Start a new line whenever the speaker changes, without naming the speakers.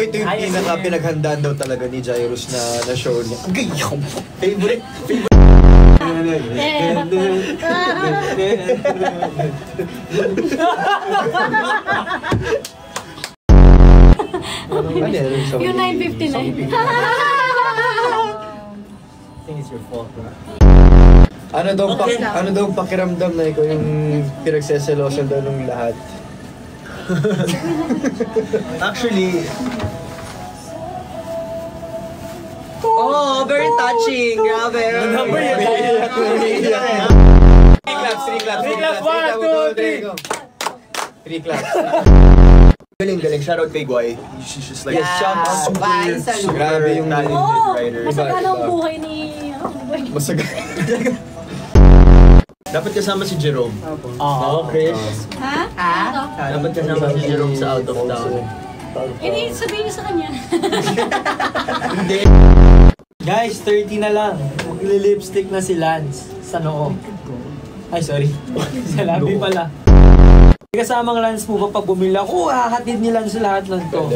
ito yung pinaka-pinaghandaan daw talaga ni Jairus na show niya. Gayaw! Favorite?
Yung 9:59.
I think it's your fault, bro.
Ano daw pakiramdam na ikaw yung pinagseselosan daw ng lahat?
Actually, oh, very touching. Grabe.
Number yun. 3 claps. 3 claps. Galing. Shoutout kay Guay. She's just like, grabe yung
Oo,
writer.
masagana ang buhay ni...
Masagana.
Dapat kasama si Jerome.
Oo, Chris.
Ha?
Dapat kasama si Jerome sa Out of Town.
Hindi, sabihin niyo sa kanya.
Hindi.
Guys, 30 na lang. Magli-lipstick na si Lance sa noo. Ay, sorry. Sa labi pala. Kasamang Lance mo ba pag bumili ako, hahatid ni Lance lahat ng to.